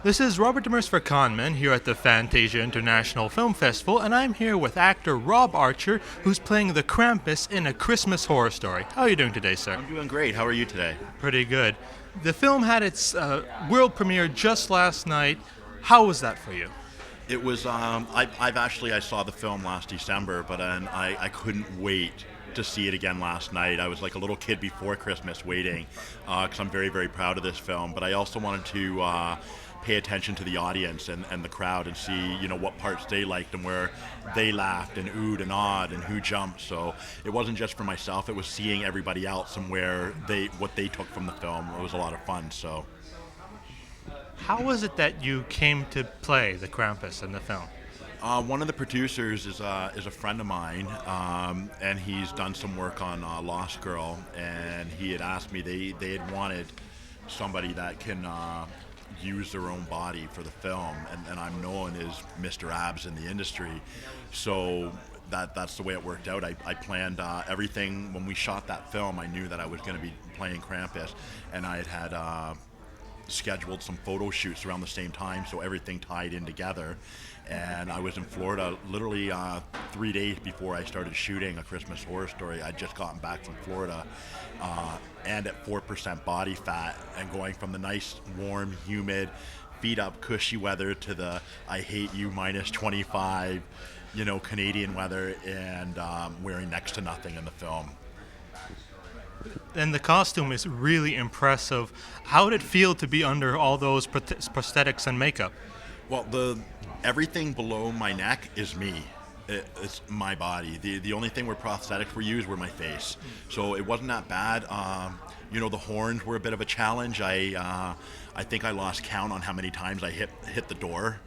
This is Robert Demers for Conman here at the Fantasia International Film Festival, and I'm here with actor Rob Archer, who's playing the Krampus in A Christmas Horror Story. How are you doing today, sir? I'm doing great. How are you today? Pretty good. The film had its world premiere just last night. How was that for you? It was. I saw the film last December, but I couldn't wait to see it again last night. I was like a little kid before Christmas, waiting, because I'm very proud of this film. But I also wanted to pay attention to the audience and the crowd and see what parts they liked and where they laughed and oohed and awed and who jumped. So it wasn't just for myself; it was seeing everybody else and what they took from the film. It was a lot of fun. So. How was it that you came to play the Krampus in the film? One of the producers is a friend of mine, and he's done some work on Lost Girl, and he had asked me they had wanted somebody that can use their own body for the film, and I'm known as Mr. Abs in the industry, so that's the way it worked out. I planned everything when we shot that film. I knew that I was going to be playing Krampus, and I had scheduled some photo shoots around the same time, so everything tied in together. And I was in Florida literally 3 days before I started shooting A Christmas Horror Story. I'd just gotten back from Florida, and at 4% body fat, and going from the nice, warm, humid, feet up, cushy weather to the I hate you minus 25, Canadian weather, and wearing next to nothing in the film. And the costume is really impressive. How did it feel to be under all those prosthetics and makeup? Well, everything below my neck is me. It's my body. The only thing where prosthetics were used were my face. So it wasn't that bad. The horns were a bit of a challenge. I think I lost count on how many times I hit the door,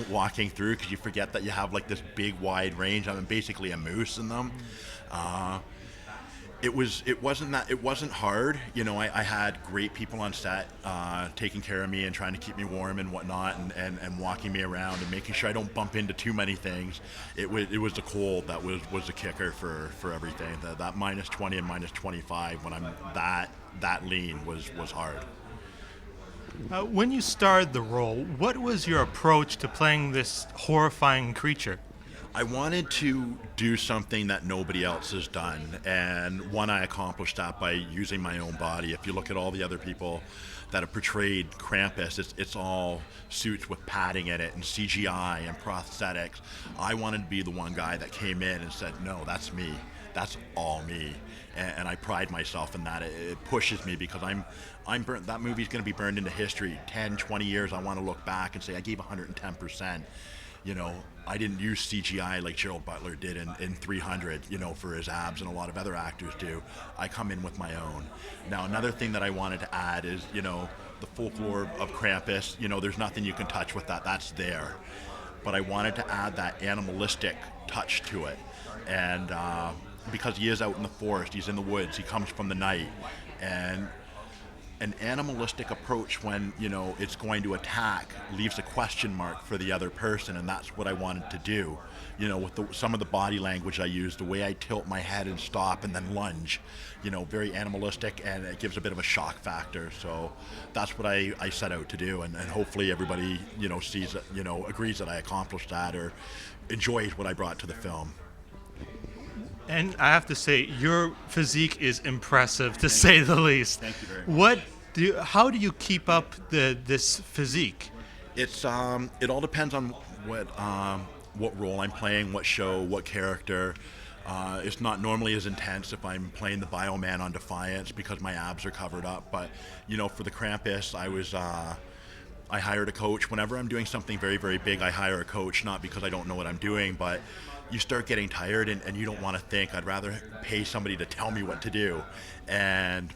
walking through, because you forget that you have like this big wide range. I'm basically a moose in them. It wasn't hard. I had great people on set taking care of me and trying to keep me warm and whatnot, and walking me around and making sure I don't bump into too many things. It was the cold that was the kicker for everything. That minus 20 and minus 25 when I'm that lean was hard. When you started the role, what was your approach to playing this horrifying creature? I wanted to do something that nobody else has done, and I accomplished that by using my own body. If you look at all the other people that have portrayed Krampus, it's all suits with padding in it and CGI and prosthetics. I wanted to be the one guy that came in and said, no, that's me. That's all me. And I pride myself in that. It pushes me, because I'm burnt. That movie's going to be burned into history. 10, 20 years, I want to look back and say I gave 110%. I didn't use CGI like Gerald Butler did in 300, for his abs, and a lot of other actors do. I come in with my own. Now, another thing that I wanted to add is, the folklore of Krampus, there's nothing you can touch with that. That's there. But I wanted to add that animalistic touch to it. And because he is out in the forest, he's in the woods, he comes from the night. And an animalistic approach when it's going to attack leaves a question mark for the other person, and that's what I wanted to do. With some of the body language I use, the way I tilt my head and stop and then lunge, very animalistic, and it gives a bit of a shock factor. So that's what I set out to do, and hopefully everybody sees it, agrees that I accomplished that or enjoys what I brought to the film. And I have to say, your physique is impressive, to say the least. Thank you very much. How do you keep up this physique? It all depends on what role I'm playing, what show, what character. It's not normally as intense if I'm playing the Bioman on Defiance, because my abs are covered up. But for the Krampus, I hired a coach. Whenever I'm doing something very big, I hire a coach, not because I don't know what I'm doing, but you start getting tired and you don't want to think. I'd rather pay somebody to tell me what to do. And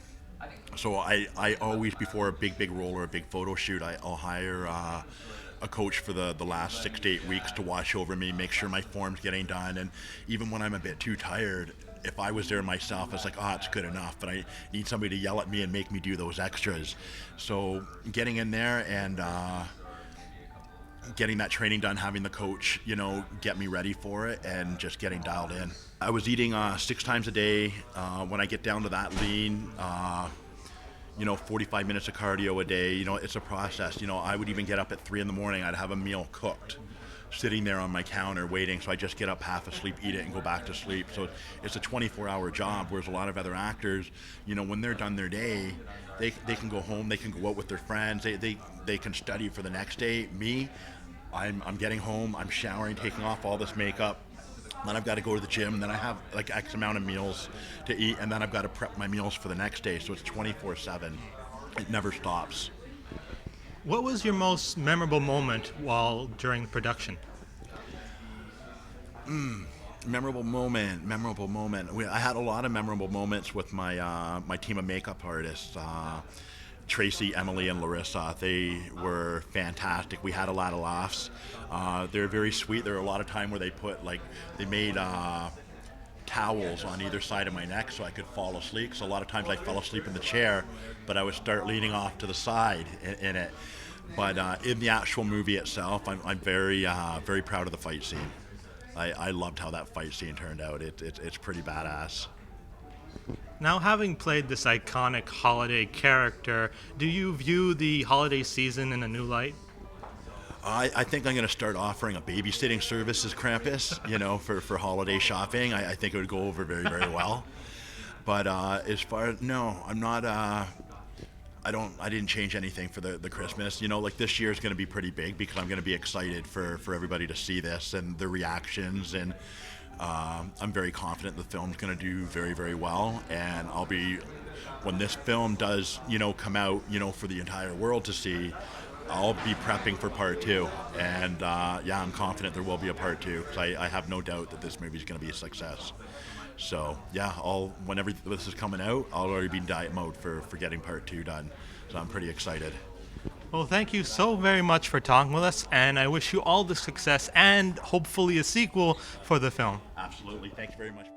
so I always, before a big role or a big photo shoot, I'll hire a coach for the last 6 to 8 weeks to watch over me, make sure my form's getting done. And even when I'm a bit too tired, if I was there myself, it's like, it's good enough, but I need somebody to yell at me and make me do those extras. So getting in there and getting that training done, having the coach, get me ready for it, and just getting dialed in. I was eating 6 times a day. When I get down to that lean, 45 minutes of cardio a day. It's a process. I would even get up at 3 in the morning. I'd have a meal cooked, sitting there on my counter waiting. So I just get up half asleep, eat it, and go back to sleep. So it's a 24-hour job, whereas a lot of other actors, when they're done their day, they can go home, they can go out with their friends, they can study for the next day. Me, I'm getting home, I'm showering, taking off all this makeup, then I've got to go to the gym, and then I have like X amount of meals to eat, and then I've got to prep my meals for the next day. So it's 24/7. It never stops. What was your most memorable moment during production? Memorable moment. I had a lot of memorable moments with my team of makeup artists. Tracy, Emily, and Larissa. They were fantastic. We had a lot of laughs. They're very sweet. There were a lot of time where they made towels on either side of my neck so I could fall asleep. So a lot of times I fell asleep in the chair, but I would start leaning off to the side in it. But in the actual movie itself, I'm very proud of the fight scene. I loved how that fight scene turned out. It's pretty badass. Now, having played this iconic holiday character, do you view the holiday season in a new light? I think I'm going to start offering a babysitting service as Krampus, for holiday shopping. I think it would go over very, very well. But as far as, no, I'm not, I didn't change anything for the Christmas. This year is going to be pretty big because I'm going to be excited for everybody to see this and the reactions, and I'm very confident the film's going to do very, very well, and when this film does, come out, for the entire world to see, I'll be prepping for part 2, and I'm confident there will be a part 2, because I have no doubt that this movie is going to be a success. So whenever this is coming out, I'll already be in diet mode for getting part 2 done, so I'm pretty excited. Well, thank you so very much for talking with us, and I wish you all the success and hopefully a sequel for the film. Absolutely. Thank you very much.